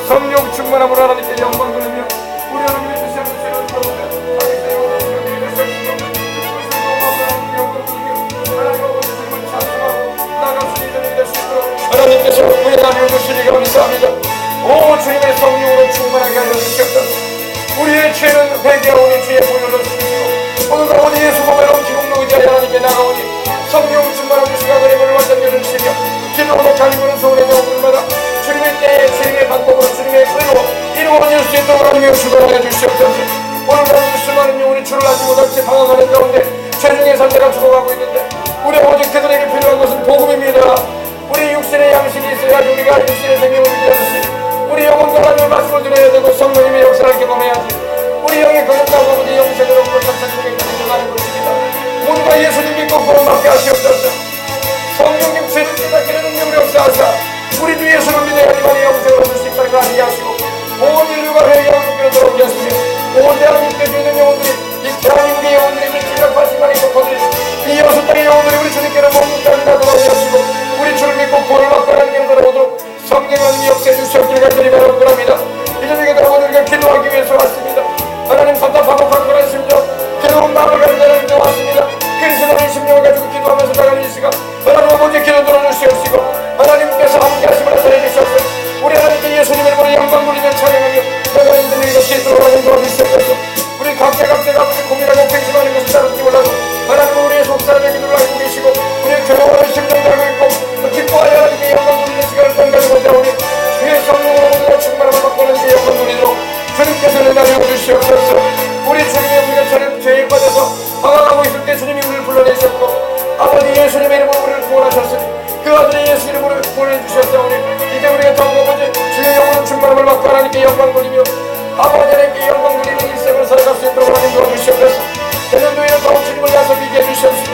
성령 충만함으로 하나님께 영광 돌리며 우리 하나님의 뜻이 새로운 가운데 하나님께서 우리 하나님을 주시니 감사합니다. 오 주님의 성령으로 충만하게 하여 주시옵소서. 우리의 죄는 회개하오니 주의 보혈로 씻으시고 오늘 가오니 예수 보배로 기공로 의지하여 하나님께 나가오니 성령 충만한 주시가 그림을 완전히 주시며 기도로 갈구는 소원의 영혼마다 주님의 때에 주님의 방법으로 주님의 의로 이루어질 수 있도록 하나님의 축원하여 주시옵소서. 오늘 하나님 수많은 영혼이 주를 알지 못한 채 방황하는 가운데 죄중의 상태가 죽어가고 있는데 우리 오직 그들에게 필요한 것은 복음입니다. 우리 육신의 양식이 있어야지 우리가 육신의 생명을 유지하듯이 우리 영혼과 하나님의 말씀을 들어야 되고 성령님의 역사를 경험해야지 우리 영의 거듭나고 아버지 영생으로 불쌍하게 가는 것입니다. 모두가 예수님 믿고 구원받게 하시옵소서. 성령님 죄를 깨닫게 하는 능력을 역사하사 우리 주 예수를 믿어야지만 영생을 얻을 수 있다는 걸 알게 하시고 온 인류가 회개하고 죽기로 돌아오게 하시며 온 대한민국에 있는 영혼들이 이 대한민국의 영혼들이 우리 주력 80만이 있거든요. 이 여섯 땅의 영혼들이 우리 주님께로 목록까지 다 돌아오게 하시고 우리 주를 믿고 구원을 받고 하나님께로 돌아오도록 성령의 역사에 주시옵기를 간절히 바라옵니다. 이 저녁에 여러분들과 기도하기 위해서 왔습니다. 하나님 답답하고 강건한 심령 괴로운 마음을 가진 하나님께 왔습니다. 그리스도의 심령을 가지고 기도하면서 나가는 이 시간 하나님 아버지 기도 들어주시옵시고 하나님께서 함께 하심을 나타내 주시옵소서. 우리 하나님께 예수님의 이름으로 영광 돌리며 찬양하며 나가는 이들이 이것이 들어가는 도와주시옵소서. 우리 각자가 아버지 고민하고 근심하는 것을 다룰지 몰라도 하나님 우리의 속사람의 기도를 알고 계시고 우리의 괴로워하는 심령을 알고 있고 기뻐하여 하나님께 영광 돌리는 시간을 통과하고 오니 주의 성령으로 모두가 충만함을 받고 하는 데 영광 돌리도록 주님께서 은혜하여 주시옵소서. 우리 주님의 우리가 저는 죄에 빠져서 방황하고 있을 때 주님이 우리를 불러내셨고 아버지 예수님의 이름으로 우리를 구원하셨으니 그 아들의 예수 이름으로 구원해 주셨사오니 이제 우리가 더욱 아버지 주의 영으로 충만함을 받고 하나님께 영광 돌리며 아버지 하나님께 영광 돌리는 일생을 살아갈 수 있도록 하나님 도와주시옵소서. 내년도에는 더욱 주님을 약속하게 해주시옵소서.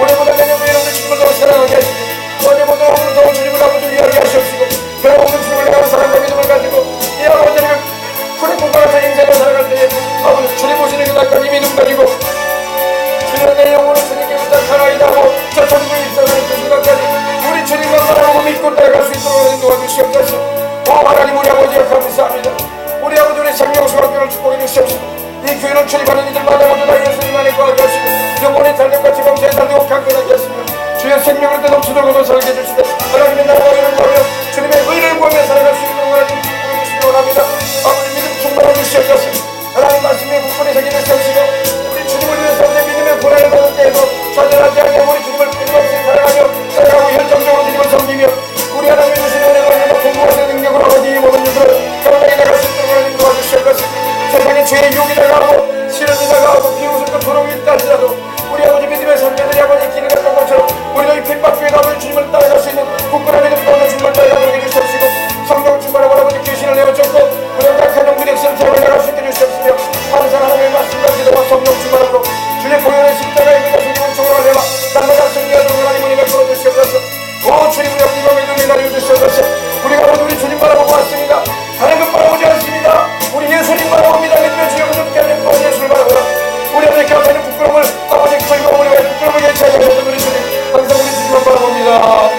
올해보다 내년도에는 우리 주님을 더욱 사랑하게 하시고 어제보다 오늘 더욱 주님을 아버지 위하게 하시옵시고 그러나 오늘 주님을 향한 사랑과 믿음을 가지고 이 아버지 하나님을 구리꾼과 같은 인생을 살아갈 때에 아버지 주님 오시는 그날까지 믿음 가지고 주님의 내 영혼을 주님께 의탁하나이다 하고 저 천국에 입성하는 그 순간까지 우리 주님과 사랑하고 믿고 따라갈 수 있도록 하나님 도와주시옵소서. 오 하나님 우리 아버지여 감사합니다. 우리 아버지 우리 생명수학교를 축복해 주시옵소서. 이 교회를 출입하는 이들마다 모두 다 예수님 안에 거하게 하시고 영혼의 삶과 지범자의 삶도 강건하게 하시며 주의 생명을 끝없이도록 얻어 살게 해주시되 하나님의 나라와 의를 구하며 주님의 의를 구하며 살아갈 수 있도록 하나님 보여주시기 원합니다. 아버지 믿음 충만해 주시옵소서. 하나님 말씀에 국권에 새기는 주시고 우리 주님을 위해서 내 믿음의 고난을 받을 때에도 좌절하지 않게 우리 주님을 끊임없이 사랑하며 사랑하고 열정적으로 주님을 섬기며 우리 하나님의 주시는 은혜로 인하여 공부하는 능력으로 아버지 모든 일들을 가운데 나갈 수 있도록 하나님 도와주시옵소서. 세상에 죄의 유혹이 다가오고 시련이 다가오고 비웃음과 조롱이 있다 할지라도 우리 아버지 믿음의 선배들이 아버지 길을 갔던 것처럼 우리도 이 핍박교회 아버지 주님을 따라갈 수 있는 굳건한 믿음 가운데 주님을 따라가게 해주시옵시고 성령 충만하고 아버지 귀신을 내어쫓고 우리 약한 영들의 역사를 제발 나갈 수 있게 해주시옵시며 항상 하나님의 말씀과 기도와 성령 충만함으로 주의 보혈의 십자가의 믿음과 주님을 총괄해와 날마다 승리하도록 하나님 은혜를 풀어주시옵소서. 오 주님 우리 아버지 마음에 눈에 날려주시옵소서. 우리가 아버지 우리 주님 바라보고 왔습니다. 다른 것 바라보지 않습니다. 우리 예수님 바라봅니다. 믿음의 주여 그렇게 하는 또 예수를 바라보라. 우리 아버지 곁에는 부끄러움을 아버지 저희가 우리가 부끄러움을 예치하지 않는 우리 주님 항상 우리 주님을 바라봅니다.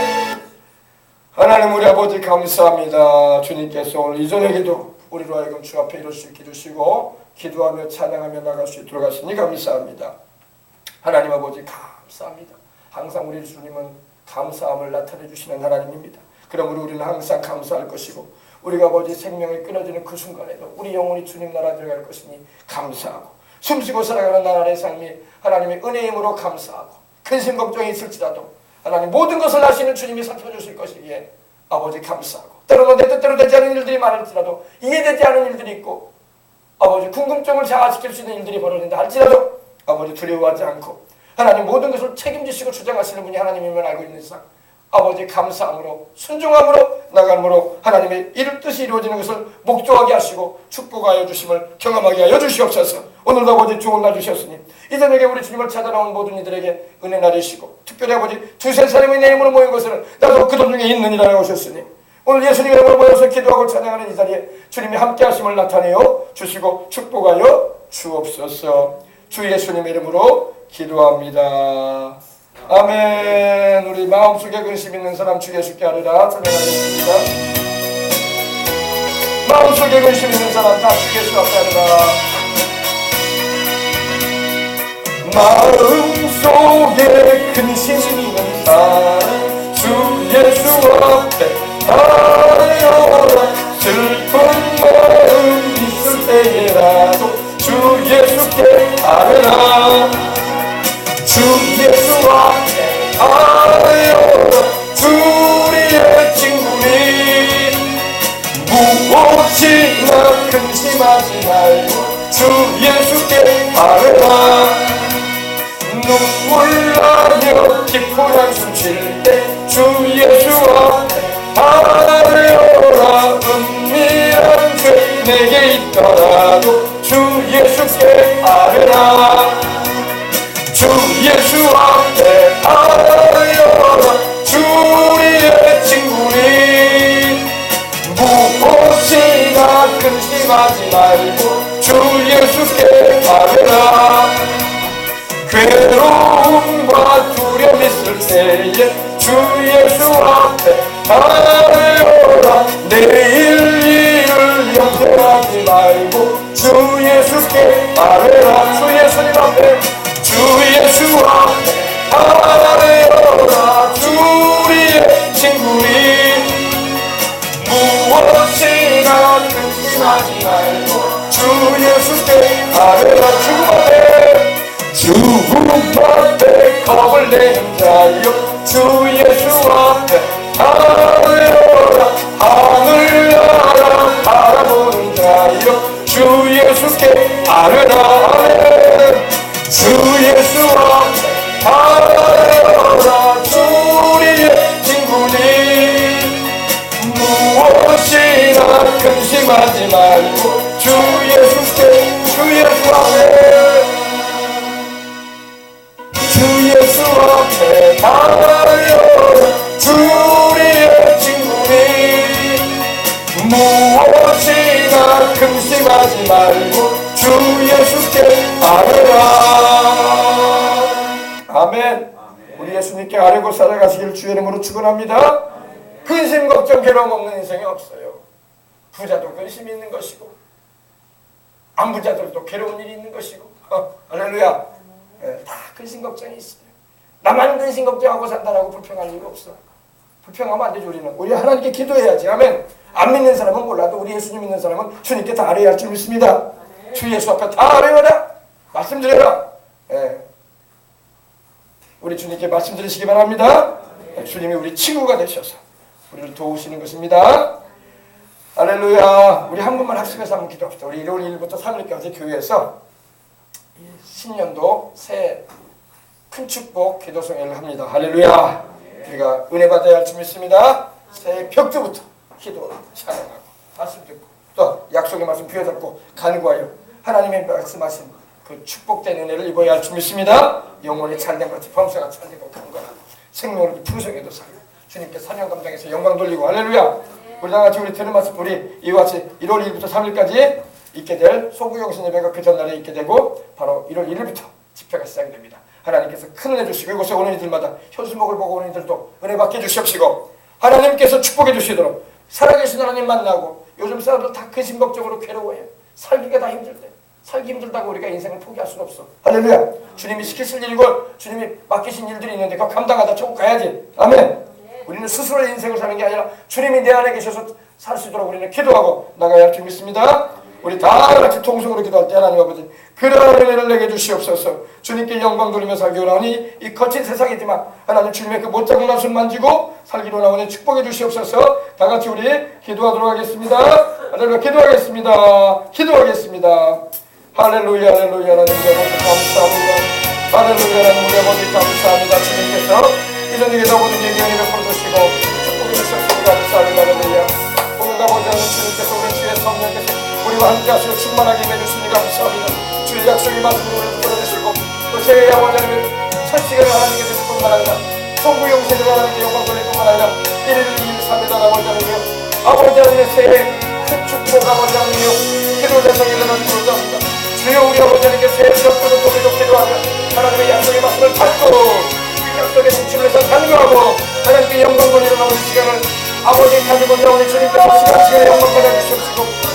하나님 우리 아버지 감사합니다. 주님께서 오늘 이 저녁에도 우리로 하여금 주 앞에 이룰 수 있게 해주시고 기도하며 찬양하며 나갈 수 있도록 하시니 감사합니다. 하나님 아버지 감사합니다. 항상 우리 주님은 감사함을 나타내 주시는 하나님입니다. 그러므로 우리는 항상 감사할 것이고 우리가 아버지 생명이 끊어지는 그 순간에도 우리 영혼이 주님 나라 들어갈 것이니 감사하고 숨쉬고 살아가는 나라의 삶이 하나님의 은혜의 힘으로 감사하고 근심 걱정이 있을지라도 하나님 모든 것을 아시는 주님이 살펴주실 것이기에 아버지 감사하고 때로는 내 뜻대로 되지 않은 일들이 많을지라도 이해되지 않은 일들이 있고 아버지 궁금증을 자아시킬 수 있는 일들이 벌어진다 할지라도 아버지 두려워하지 않고 하나님 모든 것을 책임지시고 주장하시는 분이 하나님이면 알고 있는 이상 아버지 감사함으로 순종함으로 나감으로 하나님의 이룰 뜻이 이루어지는 것을 목조하게 하시고 축복하여 주심을 경험하게 하여 주시옵소서. 오늘도 아버지 좋은 날 주셨으니 이 저녁에 우리 주님을 찾아나온 모든 이들에게 은혜 나리시고 특별히 아버지 두세 사람이 내 이름으로 모인 것을 나도 그들 중에 있느니라 하셨으니 오늘 예수님의 이름으로 모여서 기도하고 찬양하는 이 자리에 주님이 함께 하심을 나타내어 주시고 축복하여 주옵소서. 주 예수님의 이름으로 기도합니다. 아멘. 우리 마음속에 근심 있는 사람 주 예수께 하리라 찬양하겠습니다. 마음속에 근심 있는 사람 다 주 예수 앞에 하느라. 마음속에 근심 있는 사람 주 예수 앞에 하여라. 슬픈 마음 있을 때에라도 주 예수께 하느라. 주 예수 앞에 하여라. 주리의 친구니 무엇이나 근심하지 말고 주 예수께 하느라. 눈물 나며 깊은 한숨 쉴 때 주 예수 앞에 하여라. 은밀한 죄 내게 있더라도 주 예수께 하느라. 주 예수 앞에 하여라. 주리의 친구니 무엇이나 근심하지 말고 주 예수께 하느라. 괴로움과 두려움 있을 때에 주 예수 앞에 하여라. 내일 일을 염려하지 말고 주 예수께 하여라. 주 예수님 앞에 주 예수 앞에 하여라. 주리의 친구니 무엇이나 근심하지 말고 주 예수께 하여라. 죽음 앞에 죽음 앞에 겁을 내는 자여 주 예수 앞에 하여라. 하늘 나라 바라보는 자여 주 예수께 하여라. 아멘. 주 예수 앞에 하여라. 주리의 친구니 무엇이나 근심하지 말고 주 예수께 주 예수 앞에 주 예수 앞에 하여라. 주리의 친구니 무엇이나 근심하지 말고 주 예수께 하여라. 아멘. 우리 예수님께 아뢰고 살아가시길 주의 이름으로 축원합니다. 근심 걱정 괴로움 없는 인생이 없어요. 부자도 근심이 있는 것이고 안 부자들도 괴로운 일이 있는 것이고 할렐루야. 다 근심 걱정이 있어요. 나만 근심 걱정하고 산다라고 불평할 이유 없어. 불평하면 안 되죠. 우리 하나님께 기도해야지. 아멘. 안 믿는 사람은 몰라도 우리 예수님 믿는 사람은 주님께 다 아뢰야 할 줄 믿습니다. 주 예수 앞에 다 아뢰어라. 말씀드려라. 우리 주님께 말씀드리시기 바랍니다. 주님이 우리 친구가 되셔서 우리를 도우시는 것입니다. 할렐루야. 우리 한 번만 학습해서 한번 기도합시다. 우리 1월 1일부터 3일까지 교회에서 신년도 새해 큰 축복 기도성회를 합니다. 할렐루야. 우리가 은혜 받아야 할 줄 믿습니다. 새해 벽두부터 기도 찬양하고 말씀 듣고 또 약속의 말씀 부여잡고 간구하여 하나님의 말씀하신 그 축복된 은혜를 입어야 할 줄 믿습니다. 영혼이 잘된 것이 범사가 잘되고 강건하고 생명을 풍성해도 살고 주님께 사명 감당해서 영광 돌리고 할렐루야. 우리 다같이 우리 들은 말씀 우리 이와 같이 1월 1일부터 3일까지 있게 될 소구영신 예배가 그 전날에 있게 되고 바로 1월 1일부터 집회가 시작이 됩니다. 하나님께서 큰 은혜 주시고 이곳에 오는 이들마다 현수목을 보고 오는 이들도 은혜 받게 주시옵시고 하나님께서 축복해 주시도록 살아계신 하나님 만나고 요즘 사람들 다 근심 걱정으로 괴로워해요. 살기가 다 힘들대. 살기 힘들다고 우리가 인생을 포기할 수는 없어. 할렐루야. 주님이 시키실 일이고 주님이 맡기신 일들이 있는데 그거 감당하다 천국 가야지. 아멘. 우리는 스스로 인생을 사는 게 아니라 주님이 내 안에 계셔서 살 수 있도록 우리는 기도하고 나가야 할 줄 믿습니다. 우리 다 같이 통성으로 기도할 때 하나님 아버지 그러한 은혜를 내게 주시옵소서. 주님께 영광 돌리며 살기 원하오니 이 거친 세상이지만 하나님 주님의 그 못자국 난 손 만지고 살기로 나오니 축복해 주시옵소서. 다 같이 우리 기도하도록 하겠습니다. 할렐루야. 기도하겠습니다. 할렐루야. 할렐루야. 하나님 아버지 감사합니다. 할렐루야. 하나님 아버지 감사합니다. 주님께서 이 저녁에도 모든 예배를 베풀어주시고 축복해 주셨습니다. 감사합니다. 할렐루야. 오늘 아버지 하나님 주님께서 우리 주의 성령께서 우리와 함께 하시고 충만하게 해주시니 감사합니다. 주의 약속의 말씀으로 우리를 풀어주시고 또 새해 아버지 하나님 첫 시간을 하나님께 드릴 뿐만 아니라 성부 영신을 하나님께 영광 돌릴 뿐만 아니라 1일 2일 3일 아버지 하나님 아버지 하나님의 새해 큰 축복 아버지 하나님이요 기도 대성이 일어나는 것도 합니다. 주여 우리 아버지 하나님께 새해 벽두를 돌리고 기도하며 하나님의 약속의 말씀을 받고 그 약속의 성취를 해서 간구하고 하나님께 영광 돌리는 아버지 시간을 아버지 가지고 나오니 주님께서 시간에 영광 받아주시옵시고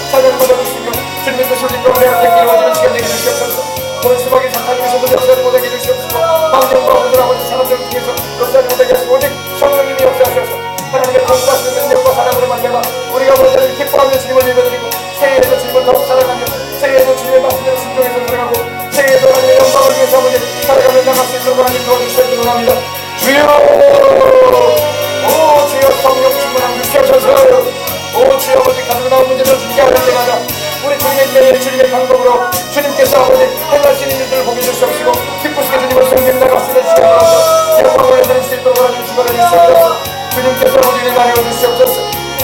주님의 방법으로 주님께서 아버지 행하시는 일들을 보게 주시옵시고 기쁘시게 주님을 섬기는 나갈 수 있는 시간을 얻어 영광을 드릴 수 있도록 하나님 주관해 주시옵소서. 주님께서 우리를 나뉘어 주시옵소서.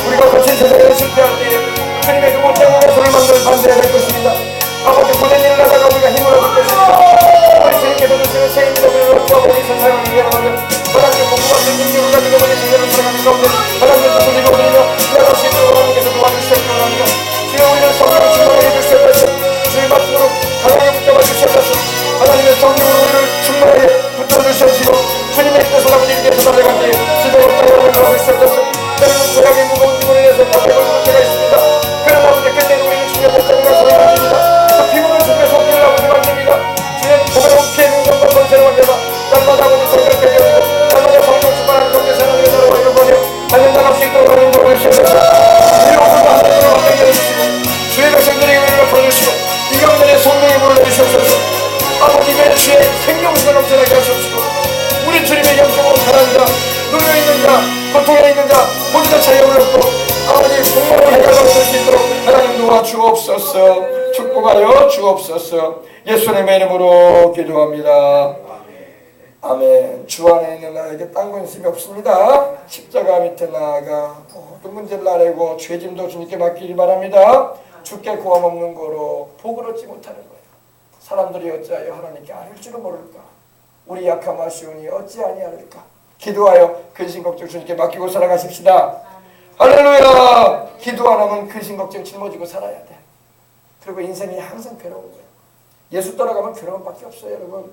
우리가 거친 세상에 실패할 때에 주님의 그 못장님의 손을 만들 반대해야 될 것입니다. 아버지 고된 일을 하다가 우리가 힘을 얻을 것입니다. 우리 주님께서 주시는 새 힘을 얻고 우리 세상을 이겨나가는 하나님의 공부와 능력을 가지고 우리 세상을 살아가는 가운데 하나님의 뜻을 이루어드리며 나갈 수 있도록 하나님께서 도와주시옵소서. 합니다. 주여 우리는 성령을 충만하게 해주시옵소서. 주의 말씀으로 하나님을 붙잡아 주시옵소서. 하나님의 성령으로 우리를 충만하게 붙들어 주시옵시고 주님의 뜻을 아버지 위해서 달려가기에 지도로 따라가는 걸로 주시옵소서. 때로는 죄악의 무거운 힘으로 인해서 답답한 문제가 있습니다. 그러나 아버지 그때는 우리는 주의 목자님과 소리를 합니다. 그 피부를 주님의 손길을 아버지 만듭니다. 주의 보배로운 피의 능력과 권세를 만들어 날마다 아버지 성령을 배겨주고 날마다 성령 충만한 경계에서 하나님의 나라와 이루어가며 하늘 나갈 수 있도록 하나님 도와주시옵소서. 주의 오늘과 하늘을 완전히 열어주시고 주의 백성들에게 은혜를 풀어주시고 이 가운데 성령의 물을 내주시옵소서. 아버지의 주의 생명수가 넘쳐나게 하시옵시고 우리 주님의 영적으로 살아있는 자, 누려있는 자, 고통에 있는 자 모두 다 자유를 얻고 아버지 공로를 해결할 수 있도록 하나님 도와주옵소서. 축복하여 주옵소서. 예수님의 이름으로 기도합니다. 아멘. 주 안에 있는 나에게 딴 관심이 없습니다. 십자가 밑에 나아가 모든 문제를 아뢰고 죄짐도 주님께 맡기기 바랍니다. 주께 구함 없는 거로 복을 얻지 못하는 거예요. 사람들이 어찌하여 하나님께 아뢰을 줄을 모를까? 우리 약함 아시오니 어찌 아니하릴까? 기도하여 근심 걱정 주님께 맡기고 살아가십시다. 할렐루야. 기도 안 하면 근심 걱정 짊어지고 살아야 돼. 그리고 인생이 항상 괴로운 거예요. 예수 따라가면 괴로움밖에 없어요. 여러분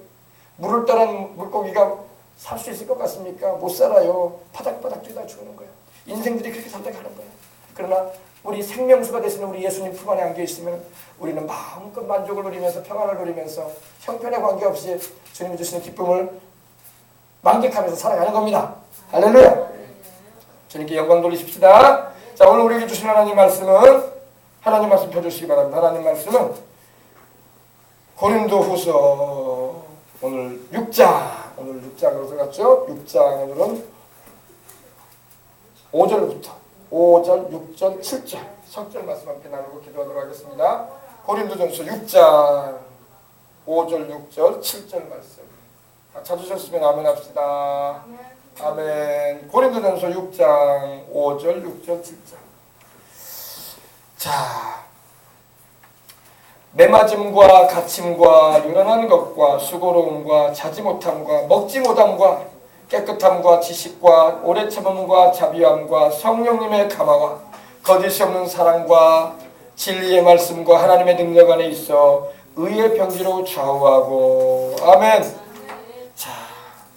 물을 따른 물고기가 살 수 있을 것 같습니까? 못 살아요. 바닥바닥 뛰다 죽는 거예요. 인생들이 그렇게 살다 가는 거예요. 그러나 우리 생명수가 되시는 우리 예수님 품 안에 안겨 있으면 우리는 마음껏 만족을 누리면서 평안을 누리면서 형편에 관계없이 주님이 주시는 기쁨을 만끽하면서 살아가는 겁니다. 할렐루야. 주님께 영광 돌리십시다. 자, 오늘 우리에게 주신 하나님 말씀은 하나님 말씀 펴주시기 바랍니다. 하나님 말씀은 고린도후서 오늘 6장 오늘 6장으로 들어갔죠. 6장 오늘은 5절부터 5절, 6절, 7절 석절 말씀 함께 나누고 기도하도록 하겠습니다. 고린도전서 6장 5절, 6절, 7절 말씀 다 찾으셨으면 아멘 합시다. 아멘. 고린도전서 6장 5절, 6절, 7절. 자, 매맞음과 갇힘과 요란한 것과 수고로움과 자지 못함과 먹지 못함과 깨끗함과 지식과 오래 참음과 자비함과 성령님의 감화와 거짓이 없는 사랑과 진리의 말씀과 하나님의 능력 안에 있어 의의 병기로 좌우하고 아멘. 자,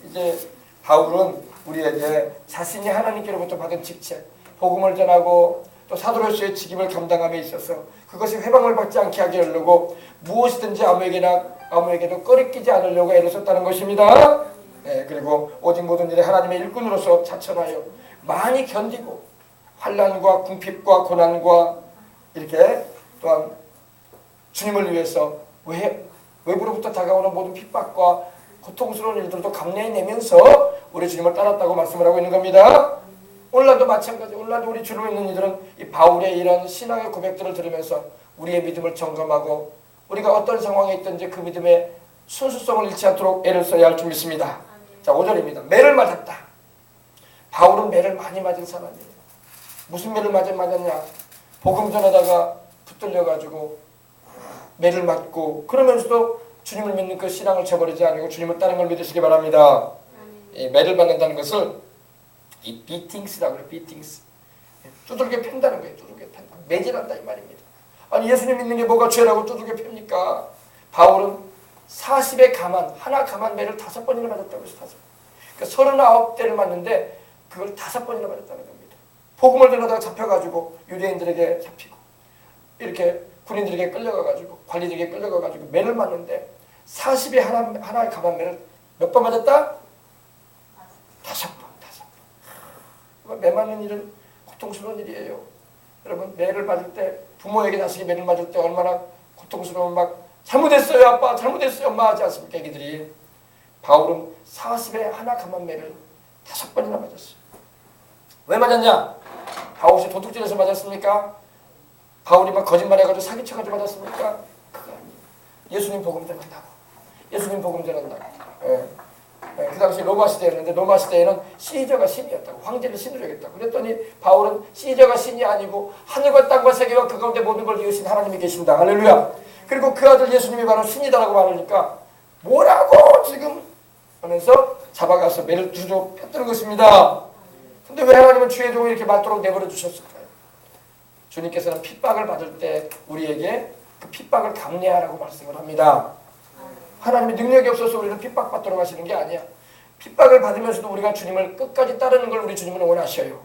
이제 바울은 우리에게 자신이 하나님께로부터 받은 직책, 복음을 전하고 또 사도로서의 직임을 감당함에 있어서 그것이 회방을 받지 않게 하게 하려고 무엇이든지 아무에게도 꺼리끼지 않으려고 애를 썼다는 것입니다. 네, 그리고 오직 모든 일에 하나님의 일꾼으로서 자천하여 많이 견디고 환난과 궁핍과 고난과 이렇게 또한 주님을 위해서 외부로부터 다가오는 모든 핍박과 고통스러운 일들도 감내해내면서 우리 주님을 따랐다고 말씀을 하고 있는 겁니다. 오늘날도 마찬가지. 오늘날도 우리 주로 있는 이들은 이 바울의 이런 신앙의 고백들을 들으면서 우리의 믿음을 점검하고 우리가 어떤 상황에 있든지 그 믿음의 순수성을 잃지 않도록 애를 써야 할 줄 믿습니다. 자, 5절입니다. 매를 맞았다. 바울은 매를 많이 맞은 사람이에요. 무슨 매를 맞았냐? 복음 전하다가 붙들려가지고 매를 맞고 그러면서도 주님을 믿는 그 신앙을 저버리지 않고 주님을 따르는 걸 믿으시기 바랍니다. 이 매를 맞는다는 것을 이 비팅스라고 해요. 비팅스. 두들겨 팬다는 거예요. 두들겨 팬다. 매질한다 이 말입니다. 아니 예수님 믿는 게 뭐가 죄라고 두들겨 팹니까? 바울은 40의 가만, 하나 가만 매를 5번이나 맞았다고 해서 5번. 그러니까 39대를 맞는데 그걸 5번이나 맞았다는 겁니다. 복음을 전하다가 잡혀가지고 유대인들에게 잡히고 이렇게 군인들에게 끌려가가지고 관리들에게 끌려가가지고 매를 맞는데 40의 하나의 가만 매를 몇 번 맞았다? 5번. 매 맞는 일은 고통스러운 일이에요. 여러분 매를 맞을 때 부모에게 자식이 매를 맞을 때 얼마나 고통스러운 막 잘못했어요 아빠 잘못했어요 엄마 하지 않습니까? 애기들이. 바울은 40에 하나 가만 매를 5번이나 맞았어요. 왜 맞았냐? 바울이 도둑질해서 맞았습니까? 바울이 막 거짓말해가지고 사기쳐가지고 받았습니까? 그거 아니에요. 예수님 복음 전한다고. 예수님 복음 전한다고. 예. 예. 그 당시 로마 시대였는데 로마 시대에는 시저가 신이었다고. 황제를 신으로 여겼다고. 그랬더니 바울은 시저가 신이 아니고 하늘과 땅과 세계와 그 가운데 모든 걸 이으신 하나님이 계신다. 할렐루야. 그리고 그 아들 예수님이 바로 신이다라고 말하니까 뭐라고 지금 하면서 잡아가서 매를 두조 폈던 것입니다. 근데 왜 하나님은 주의 종을 이렇게 맞도록 내버려 주셨을까요? 주님께서는 핍박을 받을 때 우리에게 그 핍박을 감내하라고 말씀을 합니다. 하나님의 능력이 없어서 우리는 핍박받도록 하시는 게 아니야. 핍박을 받으면서도 우리가 주님을 끝까지 따르는 걸 우리 주님은 원하셔요.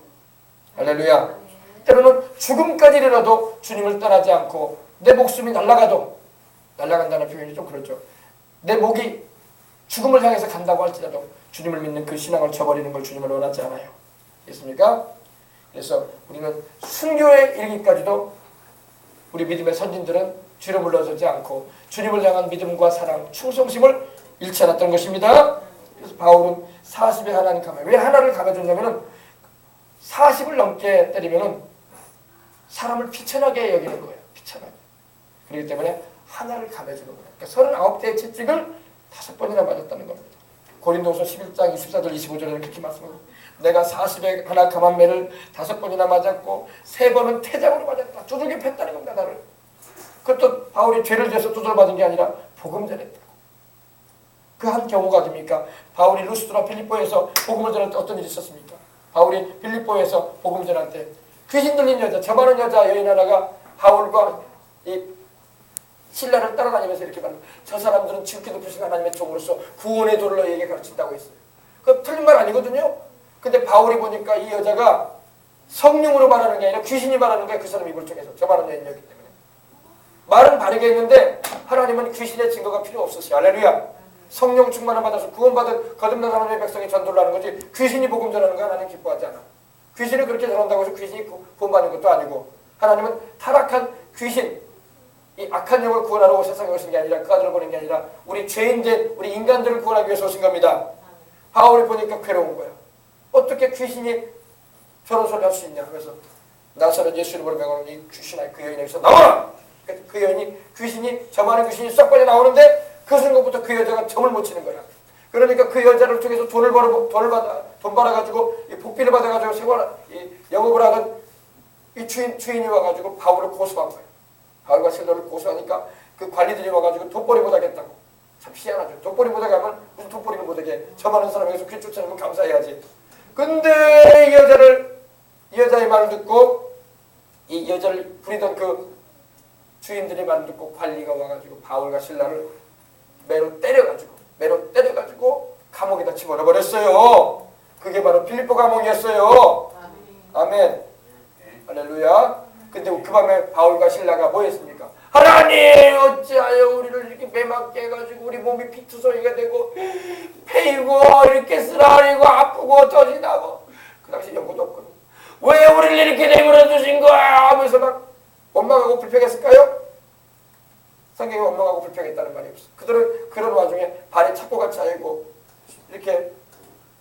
할렐루야. 때로는 죽음까지라도 주님을 떠나지 않고 내 목숨이 날아가도, 날아간다는 표현이 좀 그렇죠. 내 목이 죽음을 향해서 간다고 할지라도 주님을 믿는 그 신앙을 저버리는 걸 주님은 원하지 않아요. 됐습니까? 그래서 우리는 순교에 이르기까지도 우리 믿음의 선진들은 뒤로 물러서지 않고 주님을 향한 믿음과 사랑, 충성심을 잃지 않았던 것입니다. 그래서 바울은 40에 하나는 감해. 왜 하나를 감해줬냐면은 40을 넘게 때리면은 사람을 비천하게 여기는 거예요. 비천하게. 그렇기 때문에 하나를 감해주는 거예요. 그러니까 39대의 채찍을 5번이나 맞았다는 겁니다. 고린도서 11장 24절 25절에는 그렇게 말씀합니다. 내가 40에 하나 감한 매를 5번이나 맞았고 3번은 태장으로 맞았다. 두들겨 팼다는 겁니다. 나를. 그것도 바울이 죄를 져서 두들받은 게 아니라 복음 전했다고. 그 한 경우가 뭡니까? 바울이 루스드라 필리포에서 복음을 전할 때 어떤 일이 있었습니까? 바울이 필리포에서 복음을 전할 때 귀신 들린 여자, 저 많은 여자 여인 하나가 바울과 이 신라를 따라다니면서 이렇게 말합니다. 저 사람들은 지극히 높으신 하나님의 종으로서 구원의 도를 너희에게 가르친다고 했어요. 그 틀린 말 아니거든요. 근데 바울이 보니까 이 여자가 성령으로 말하는 게 아니라 귀신이 말하는 거야. 그 사람 입을 통해서. 저 많은 여인이었기 때문에. 말은 바르게 했는데 하나님은 귀신의 증거가 필요 없으시오. 할렐루야. 성령 충만을 받아서 구원받은 거듭난 하나님의 백성이 전도를 하는 거지 귀신이 복음 전하는 거 하나님 기뻐하지 않아. 귀신을 그렇게 전한다고 해서 귀신이 구원받는 것도 아니고 하나님은 타락한 귀신, 이 악한 영을 구원하러 세상에 오신 게 아니라 그 아들을 보낸 게 아니라 우리 죄인된 우리 인간들을 구원하기 위해서 오신 겁니다. 바울이 보니까 괴로운 거야. 어떻게 귀신이 저런 소리를 할 수 있냐. 그래서 나사렛 예수 이름으로 명하는 이 귀신아 그 여인에게서 나와라. 그 여인이 귀신이 저 많은 귀신이 썩 빨리 나오는데 그 순간부터 그 여자가 점을 못 치는 거야. 그러니까 그 여자를 통해서 돈 받아가지고 이 복비를 받아가지고 영업을 하던 이 주인이 와가지고 바울을 고소한 거야. 바울과 실로를 고소하니까 그 관리들이 와가지고 돋보리 못하겠다고. 참 희한하죠. 돋보리 못하게 하면 무슨 돋보리를 못하게. 저 많은 사람에게서 귀 쫓아내면 감사해야지. 근데 이 여자의 말을 듣고 이 여자를 부리던 그 주인들의 말을 듣고 관리가 와가지고 바울과 실라를 매로 때려가지고 감옥에다 집어넣어버렸어요. 그게 바로 필리포 감옥이었어요. 아멘. 할렐루야. 근데 그 밤에 바울과 실라가 뭐 했습니까? 하나님 어찌하여 우리를 이렇게 매맞게 해가지고 우리 몸이 피투성이가 되고 패이고 이렇게 쓰라리고 아프고 터지나고 그 당시 연고도 없거든. 왜 우리를 이렇게 내버려 두신 거야 하면서 막 원망하고 불평했을까요? 성경에 원망하고 불평했다는 말이 없어. 그들은 그런 와중에 발에 착고가 차이고 이렇게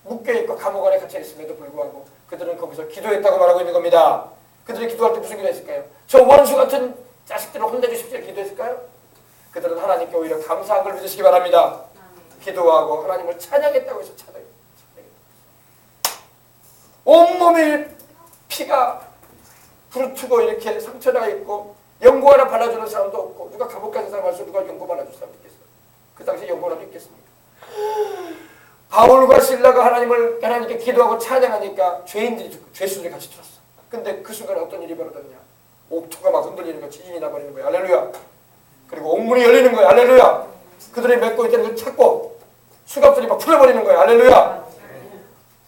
묶여있고 감옥 안에 갇혀 있음에도 불구하고 그들은 거기서 기도했다고 말하고 있는 겁니다. 그들이 기도할 때 무슨 기도했을까요? 저 원수 같은 자식들을 혼내주십시오 기도했을까요? 그들은 하나님께 오히려 감사한 걸 믿으시기 바랍니다. 기도하고 하나님을 찬양했다고 해서 찬양했다. 온몸이 피가 부르트고 이렇게 상처가 있고 연고 하나 발라주는 사람도 없고 누가 감옥 가는 사람 와서 누가 연고 발라줄 사람 있겠어요? 그 당시에 연고라도 있겠습니까? 바울과 실라가 하나님께 기도하고 찬양하니까 죄수들이 같이 들었어. 근데 그 순간에 어떤 일이 벌어졌냐? 옥토가 막 흔들리는 거야. 지진이 나버리는 거야. 할렐루야. 그리고 옥문이 열리는 거야. 할렐루야. 그들이 맺고 있다는 걸 찾고 수갑들이 막 풀려버리는 거야. 할렐루야.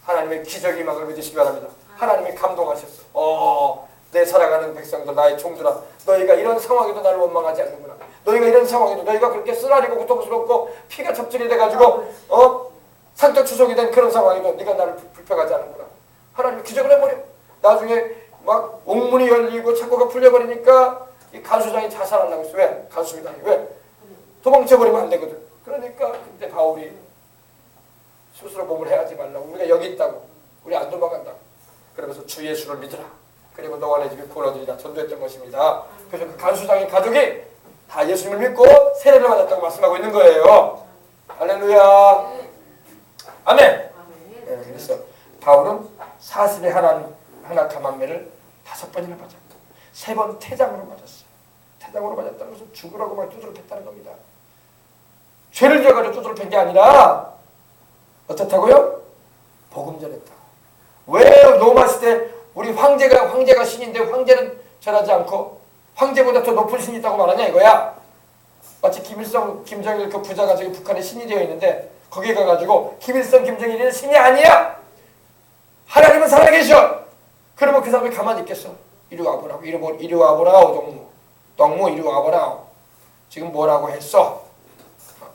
하나님의 기적이 막을 믿으시기 바랍니다. 하나님이 감동하셨어. 내 사랑하는 백성들, 나의 종들아, 너희가 이런 상황에도 나를 원망하지 않는구나. 너희가 이런 상황에도 너희가 그렇게 쓰라리고 고통스럽고 피가 접질이 돼가지고 상처 추석이 된 그런 상황에도 네가 나를 불평하지 않는구나. 하나님이 기적을 해버려. 나중에 막 옥문이 열리고 착고가 풀려버리니까 이 간수장이 자살하려고 했어. 왜? 간수장이 왜? 도망쳐버리면 안 되거든. 그러니까 그때 바울이 스스로 몸을 해하지 말라고. 우리가 여기 있다고. 우리 안 도망간다고. 그러면서 주 예수를 믿으라. 그리고 너와 내 집이 구원 얻으리라 전도했던 것입니다. 그래서 그 간수장의 가족이 다 예수님을 믿고 세례를 받았다고 말씀하고 있는 거예요. 할렐루야. 아멘. 네, 그래서 바울은 40에 하나 감한매를 5번이나 맞았고 3번 태장으로 맞았어요. 태장으로 맞았다는 것은 죽으라고 말 두드러 팼다는 겁니다. 죄를 지어가지고 두드러 팬 게 아니라 어떻다고요? 복음 전했다. 왜 로마 시대 우리 황제가 신인데 황제는 전하지 않고 황제보다 더 높은 신이 있다고 말하냐 이거야. 마치 김일성, 김정일 그 부자가 저기 북한에 신이 되어 있는데 거기에 가가지고 김일성, 김정일은 신이 아니야. 하나님은 살아계셔. 그러면 그 사람이 가만히 있겠어. 이리 와보라고. 이리 와보라오. 동무 이리 와보라오. 지금 뭐라고 했어?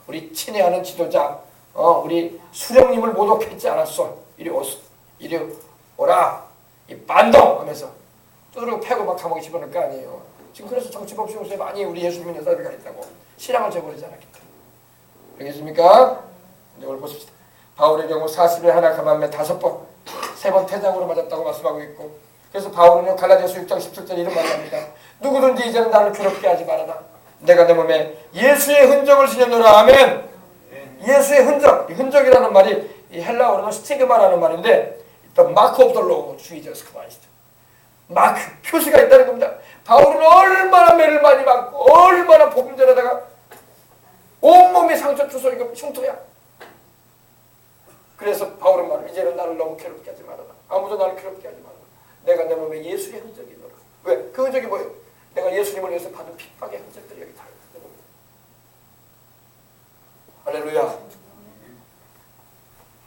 우리 친애하는 지도자 우리 수령님을 모독했지 않았어. 이리 오라. 이 반동 하면서 두드리고 패고 막 감옥에 집어넣을 거 아니에요. 지금 그래서 정치법정에서 많이 우리 예수 믿는 사람이 가 있다고. 신앙을 저버리지 않았기 때문에. 알겠습니까? 이제 오늘 보십시다. 바울의 경우 40에 하나 감한매 5번 3번 태장으로 맞았다고 말씀하고 있고, 그래서 바울은요 갈라디아서 6장 17절 이런 말을 합니다. 누구든지 이제는 나를 괴롭게 하지 말아라. 내가 내 몸에 예수의 흔적을 지녔노라. 아멘. 예수의 흔적. 이 흔적이라는 말이 이 헬라어로는 스티그마라는 말인데 The mark of the Lord Jesus Christ. 마크, 표시가 있다는 겁니다. 바울은 얼마나 매를 많이 맞고 얼마나 복음 전하다가 온몸이 상처 투성이고 흉터야. 그래서 바울은 말을 이제는 나를 너무 괴롭게 하지 말아라. 아무도 나를 괴롭게 하지 말아라. 내가 내 몸에 예수의 흔적이 있노라. 왜? 그 흔적이 뭐예요? 내가 예수님을 위해서 받은 핍박의 흔적들이 여기 다 있는 겁니다. 할렐루야.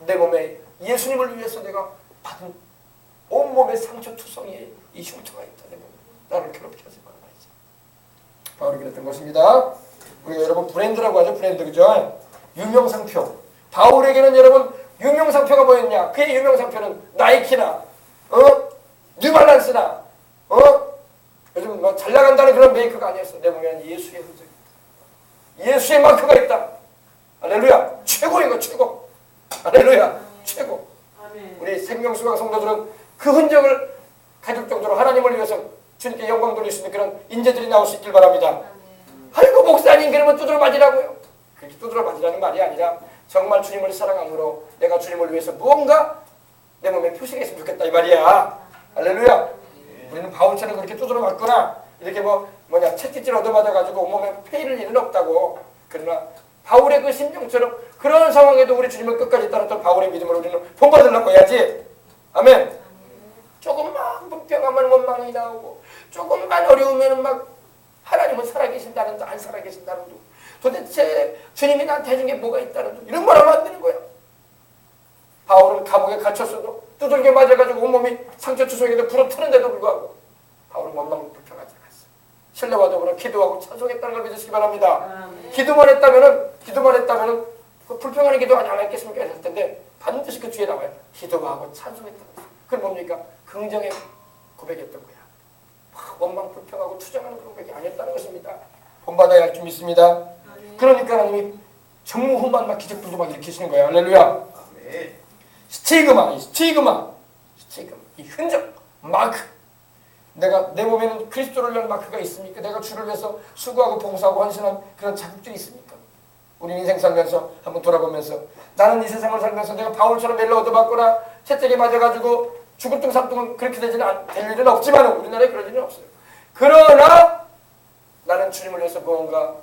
내 몸에 예수님을 위해서 내가 받은 온몸의 상처 투성이에 이 흉터가 있다. 내 몸에. 나를 괴롭게 하지 말아라. 바울이 그랬던 것입니다. 우리가 여러분 브랜드라고 하죠. 브랜드, 그죠? 유명상표. 바울에게는 여러분 유명상표가 뭐였냐? 그의 유명상표는 나이키나 뉴발란스나 요즘 뭐 잘나간다는 그런 메이크가 아니었어. 내 몸에는 예수의 흔적이 있다. 예수의 마크가 있다. 할렐루야. 최고인 거 최고. 할렐루야. 최고. 우리 생명수강 성도들은 그 흔적을 가질 정도로 하나님을 위해서 주님께 영광 돌릴 수 있는 그런 인재들이 나올 수 있길 바랍니다. 아이고 목사님 그러면 두드러 맞으라고요. 그렇게 두드러 맞으라는 말이 아니라 정말 주님을 사랑함으로 내가 주님을 위해서 무언가 내 몸에 표시가 있으면 좋겠다 이 말이야. 할렐루야. 우리는 바울처럼 그렇게 두드러 맞거나 이렇게 채찍질 얻어맞아가지고 온몸에 페이를 일은 없다고. 그러나 바울의 그 심정처럼 그런 상황에도 우리 주님을 끝까지 따랐던 바울의 믿음으로 우리는 본받으려고 해야지. 아멘. 조금만 불평하면 원망이 나오고 조금만 어려우면 막 하나님은 살아계신다는 둥 안 살아계신다는 둥 도대체 주님이 나한테 해준 게 뭐가 있다는 둥 이런 말 하면 안 되는 거야. 바울은 감옥에 갇혔어도 두들겨 맞아가지고 온몸이 상처투성이도 부러뜨는데도 불구하고 바울은 원망 불평하지 않았어. 신뢰와 더불어 기도하고 찬송했다는 걸 믿으시기 바랍니다. 기도만 했다면은 그 불평하는 기도 안 했겠습니까? 했을 텐데 반드시 그 뒤에 나와요. 기도하고 찬송했다는 거. 그건 뭡니까? 긍정의 고백이었던 거야. 원망 불평하고 투정하는 그런 고백이 아니었다는 것입니다. 본받아야 할 줄 믿습니다. 그러니까 하나님이 전무후무한 막 기적들도 막 일으키시는 거예요. 할렐루야. 스티그마, 이 흔적, 마크. 내가 내 몸에는 그리스도를 위한 마크가 있습니까? 내가 주를 위해서 수고하고 봉사하고 헌신한 그런 자극들이 있습니까? 우리 인생 살면서 한번 돌아보면서 나는 이 세상을 살면서 내가 바울처럼 멜로 얻어맞거나 채찍에 맞아가지고 죽을 둥 삼둥은 그렇게 될 일은 없지만 우리나라에 그럴 일은 없어요. 그러나 나는 주님을 위해서 무언가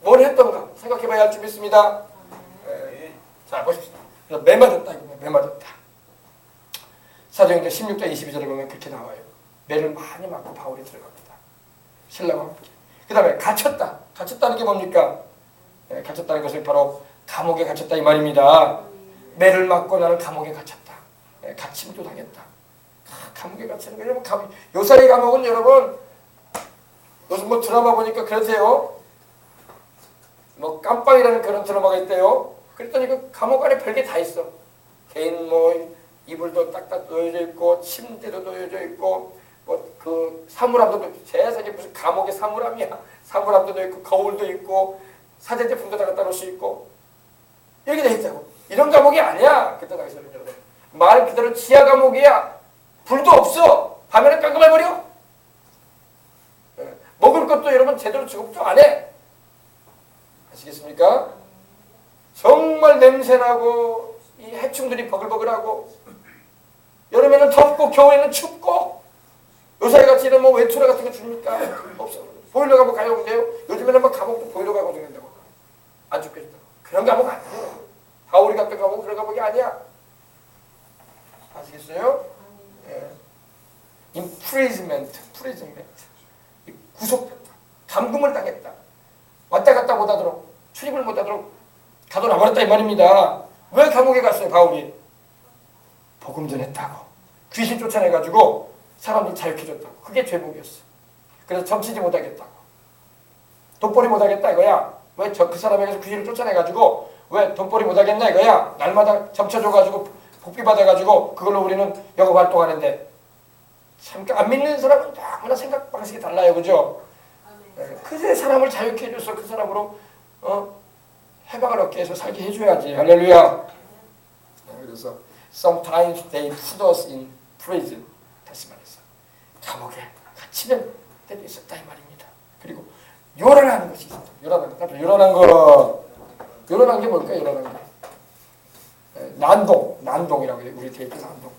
뭘 했던가 생각해봐야 할 줄 믿습니다. 자 보십시오. 그래서 매 맞았다. 사도행전 16장 22절에 보면 그렇게 나와요. 매를 많이 맞고 바울이 들어갑니다. 신랑과 함께. 그 다음에 갇혔다. 갇혔다는 게 뭡니까? 갇혔다는 것은 바로 감옥에 갇혔다 이 말입니다. 매를 맞고 나는 감옥에 갇혔다. 갇힘도 당했다. 감옥에 갇히는 거예요. 요사이 감옥은 여러분 요즘 드라마 보니까 그러세요. 깜빵이라는 그런 드라마가 있대요. 그랬더니 그 감옥 안에 별게 다 있어. 개인 이불도 딱딱 놓여져 있고 침대도 놓여져 있고 그 사물함도 세상에 무슨 감옥에 사물함이야. 사물함도 있고 거울도 있고 사제 제품도 다 갖다 놓을 수 있고 이렇게 돼 있다고. 이런 감옥이 아니야. 그때 당시에는 말 그대로 지하 감옥이야. 불도 없어. 밤에는 깜깜해버려. 먹을 것도 여러분 제대로 취급도 안 해. 아시겠습니까? 정말 냄새나고 이 해충들이 버글버글하고 여름에는 덥고 겨울에는 춥고 요새같이 이런 뭐 외투라 같은 거 줍니까? 없어. 보일러 감옥 가요. 근데요 요즘에는 막 감옥도 보일러 감옥 된다고. 안 죽겠다고. 그런 감옥 아니에요. 바울이 갔던 감옥은 그런 감옥이 아니야. 아시겠어요? 예. imprisonment. 구속됐다. 감금을 당했다. 왔다 갔다 못하도록 출입을 못하도록 가둬놔버렸다 이 말입니다. 왜 감옥에 갔어요 바울이? 복음 전했다고. 귀신 쫓아내가지고 사람들 자유케 줬다고. 그게 죄목이었어. 그래서 점치지 못하겠다고. 돈벌이 못하겠다 이거야. 왜 그 사람에게서 귀신을 쫓아내가지고 왜 돈벌이 못하겠나 이거야. 날마다 점쳐줘가지고 복비 받아가지고 그걸로 우리는 영업 활동하는데 참 안 믿는 사람은 너무나 생각 방식이 달라요. 그죠? 그새 사람을 자유케 해줘서 그 사람으로 해방을 얻게 해서 살게 해줘야지. 할렐루야. 그래서 sometimes they put us in prison. 다시 말해서 감옥에 갇히는 때도 있었다 이 말입니다. 그리고 요란하는 것이 있었다. 요란한 게 뭘까요? 요란한 게 난동이라고 해요. 우리 대표 난동.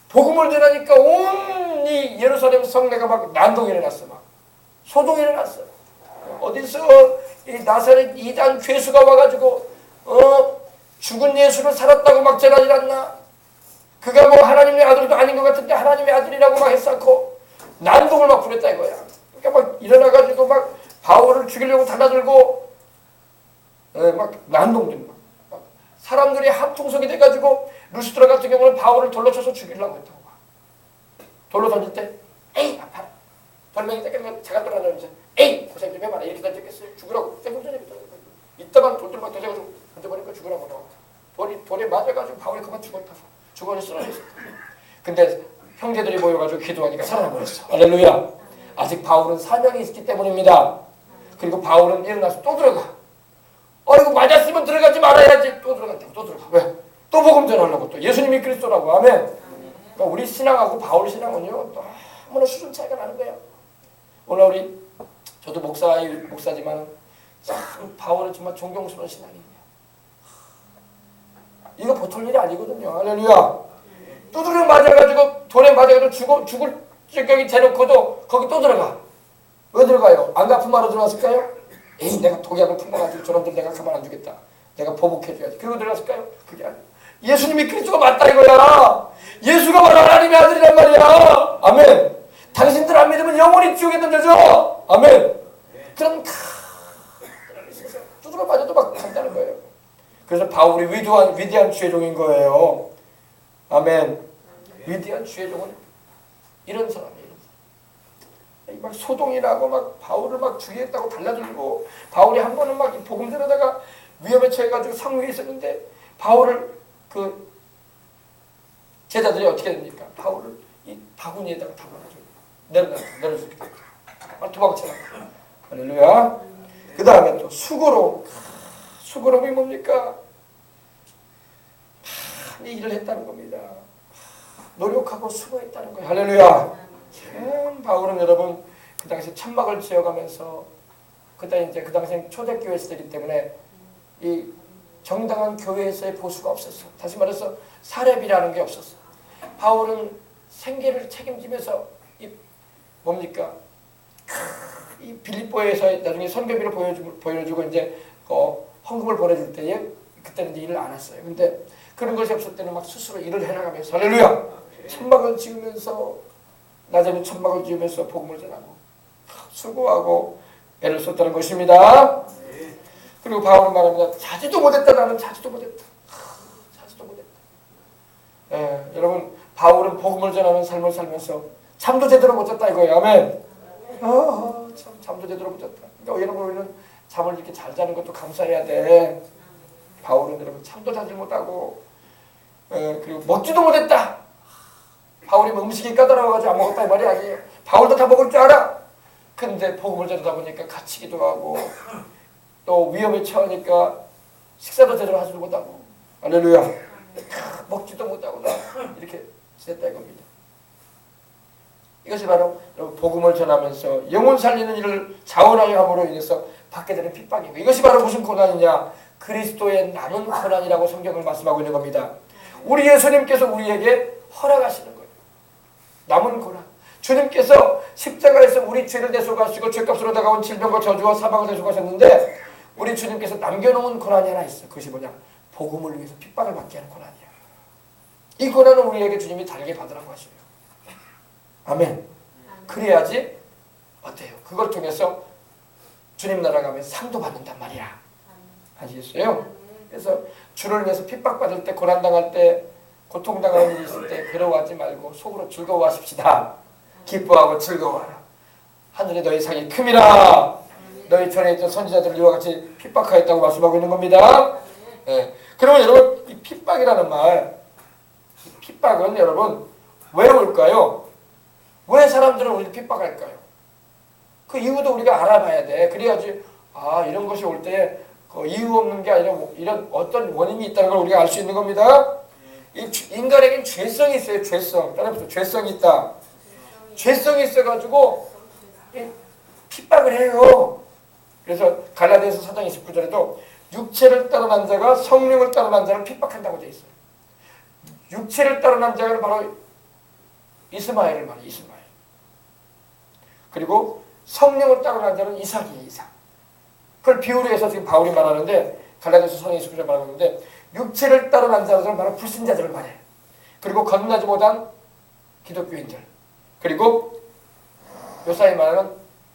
복음을 전하니까 온 이 예루살렘 성내가 막 난동이 일어났어. 막 소동이 일어났어. 어디서 이 나사렛 이단 괴수가 와가지고 죽은 예수를 살았다고 막 전하지 않나? 그가 뭐 하나님의 아들도 아닌 것 같은데 하나님의 아들이라고 막 했었고 난동을 막 부렸다 이거야. 그러니까 막 일어나가지고 막 바울을 죽이려고 달라들고 막 난동들 막 사람들이 한통속이 돼가지고 루스드라 같은 경우는 바울을 돌로 쳐서 죽이려고 했다고. 돌로 던질 때 에이 아파라. 돌멩이 떼면 자가 돌아다니면서 에이 고생 좀 해봐라. 이렇게 던졌겠어요. 죽으라고. 이따만 돌들만 던져가지고 던져버리니까 죽으라고 나와. 돌에 맞아가지고 바울이 그만 죽어서 쓰러졌어. 근데 형제들이 모여가지고 기도하니까 살아나버렸어. 할렐루야. 아직 바울은 사명이 있기 때문입니다. 그리고 바울은 일어나서 또 들어가. 이거 맞았으면 들어가지 말아야지. 또 들어간다고. 또 들어가. 왜? 또 복음 전하려고. 또 예수님이 그리스도라고. 아멘. 그러니까 우리 신앙하고 바울 신앙은요 너무나 수준 차이가 나는 거예요. 오늘 저도 목사지만 참 바울은 정말 존경스러운 신앙이에요. 이거 보통 일이 아니거든요. 할렐루야. 두드려 맞아가지고 돌에 맞아가지고 죽을 적격이 대놓고도 거기 또 들어가. 왜 들어가요? 안 갚음하러 들어갔을까요? 에이 내가 독약을 품어가지고 저놈들 내가 가만 안 두겠다. 내가 보복해줘야지. 그리고 들어갔을까요? 그게 아니에요. 예수님이 그리스도가 맞다 이거야. 예수가 바로 하나님의 아들이란 말이야. 아멘. 당신들 안 믿으면 영원히 지옥에 던져져. 아멘. 그런 두드려 맞아도 막 간다는 거예요. 그래서 바울이 위대한 주의종인 거예요. 아멘. 위대한 주의종은 이런 사람이에요. 막 소동이 나고 막 바울을 막 죽이겠다고 달라들고 바울이 한 번은 막 복음 전하다가 위험에 처해가지고 상위에 있었는데 바울을 그 제자들이 어떻게 됩니까? 바울을 이 바구니에다가 담아가지고 내려주겠다. 도망치라. 할렐루야. 그 다음에 또 수고로움이 뭡니까? 많이 일을 했다는 겁니다. 노력하고 수고했다는 거예요. 할렐루야. 참 바울은 여러분 그 당시 천막을 지어가면서 그 당시 초대교회 시대이기 때문에 이 정당한 교회에서의 보수가 없었어. 다시 말해서 사렙이라는 게 없었어. 바울은 생계를 책임지면서 이 빌립보에서 나중에 선교비를 보여주고 이제 헌금을 보내줄 때에 그때는 이제 일을 안 했어요. 근데 그런 것이 없을 때는 막 스스로 일을 해나가면서 할렐루야. 천막을 지으면서 낮에는 천막을 지으면서 복음을 전하고 수고하고 애를 썼다는 것입니다. 그리고 바울은 말합니다. 자지도 못했다. 나는 자지도 못했다. 여러분 바울은 복음을 전하는 삶을 살면서 잠도 제대로 못 잤다 이거예요. 아멘. 잠도 제대로 못 잤다. 그러니까 여러분 우리는 잠을 이렇게 잘 자는 것도 감사해야 돼. 바울은 여러분 잠도 자지 못하고 그리고 먹지도 못했다. 바울이 음식이 까다로워가지고 안 먹었다 이 말이 아니에요. 바울도 다 먹을 줄 알아. 근데 복음을 전하다 보니까 갇히기도 하고 또 위험에 처하니까 식사도 제대로 하지도 못하고 할렐루야. 먹지도 못하고 이렇게 지냈다 이겁니다. 이것이 바로 복음을 전하면서 영혼 살리는 일을 자원하여 함으로 인해서 받게 되는 핍박이고, 이것이 바로 무슨 고난이냐? 그리스도의 남은 고난이라고 성경을 말씀하고 있는 겁니다. 우리 예수님께서 우리에게 허락하시는 거예요. 남은 고난. 주님께서 십자가에서 우리 죄를 대속하시고 죄값으로 다가온 질병과 저주와 사망을 대속하셨는데, 우리 주님께서 남겨놓은 고난이 하나 있어요. 그것이 뭐냐? 복음을 위해서 핍박을 받게 하는 고난이야. 이 고난은 우리에게 주님이 달게 받으라고 하시네요. 아멘. 그래야지 어때요? 그걸 통해서 주님 나라 가면 상도 받는단 말이야. 아시겠어요? 그래서 주를 위해서 핍박받을 때, 고난당할 때, 고통당하는 일이 있을 때 괴로워하지 말고 속으로 즐거워하십시다. 기뻐하고 즐거워하라. 하늘에 너희 상이 큼이라. 너희 전에 있던 선지자들을 이와 같이 핍박하였다고 말씀하고 있는 겁니다. 네. 그러면 여러분, 이 핍박이라는 말, 핍박은 여러분 왜 올까요? 왜 사람들은 우리를 핍박할까요? 그 이유도 우리가 알아봐야 돼. 그래야지 이런 것이 올 때 이유 없는 게 아니라 이런 어떤 원인이 있다는 걸 우리가 알 수 있는 겁니다. 인간에겐 죄성이 있어요. 죄성. 따라서 죄성이 있다. 죄성이 있어가지고 핍박을 해요. 그래서 갈라디아서 4장 29절에도 육체를 따르는 자가 성령을 따르는 자를 핍박한다고 되어 있어요. 육체를 따르는 자는 바로 이스마엘을 말해요. 이스마엘. 그리고 성령을 따르는 자는 이삭이에요. 이삭. 그걸 비유로 해서 지금 바울이 말하는데, 갈라디아서 4장 29절에 말하는데, 육체를 따르는 자들은 바로 불신자들을 말해요. 그리고 거듭나지 못한 기독교인들, 그리고 요사이 말하는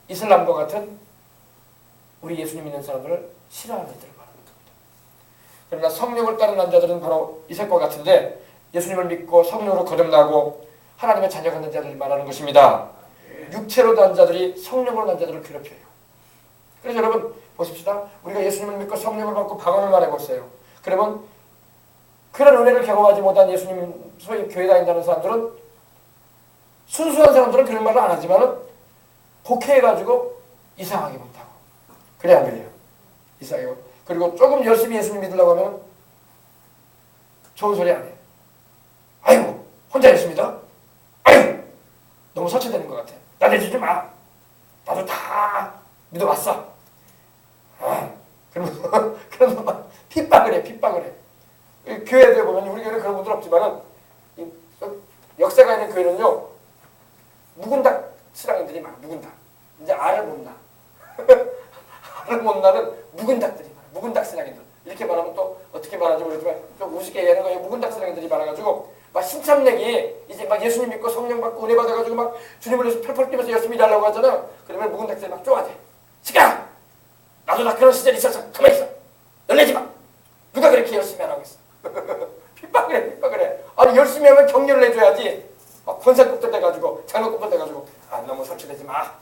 이슬람과 같은 우리 예수님 믿는 사람들을 싫어하는 자들을 말하는 겁니다. 그러나 성령을 따르는 자들은 바로 이삭과 같은데, 예수님을 믿고 성령으로 거듭나고 하나님의 자녀가 된 자들을 말하는 것입니다. 육체로 난 자들이 성령으로 난 자들을 괴롭혀요. 그래서 여러분 보십시다. 우리가 예수님을 믿고 성령을 받고 방언을 말해보세요. 그러면 그런 은혜를 경험하지 못한 예수님 소위 교회 다닌다는 사람들은, 순수한 사람들은 그런 말을 안 하지만은 곡해해가지고 이상하게 못하고, 그래 안 그래요? 이상하게. 그리고 조금 열심히 예수님 믿으려고 하면 좋은 소리 안 해요. 아이고 혼자 있습니다. 아이고 너무 설치되는 것 같아. 나 내주지 마. 나도 다 믿어봤어. 그러면 막 핍박을 해. 핍박을 해. 교회에 보면, 우리 교회는 그런 분들 없지만은 역사가 있는 교회는요, 묵은 닭 신앙인들이 많아. 묵은 닭. 이제 알을 못 낳아. 알을 못 낳는 묵은 닭들이 많아. 묵은 닭 신앙인들. 이렇게 말하면 또 어떻게 말하는지 모르지만 좀 우습게 얘기하는 거예요. 묵은 닭 신앙인들이 많아가지고 막 신참내기, 이제 막 예수님 믿고 성령 받고 은혜 받아가지고 막 주님을 위해서 펄펄 뛰면서 열심히 일하려고 하잖아. 그러면 묵은 닭들이 막 쪼아대. 시끄러! 나도 다 그런 시절이 있었어. 가만히 있어. 열내지 마. 누가 그렇게 열심히 하라고 했어. 핍박을 해. 핍박을 해. 아니 열심히 하면 격려를 해줘야지. 막 권세급들 돼가지고 장로급들 돼가지고 너무 설치되지 마.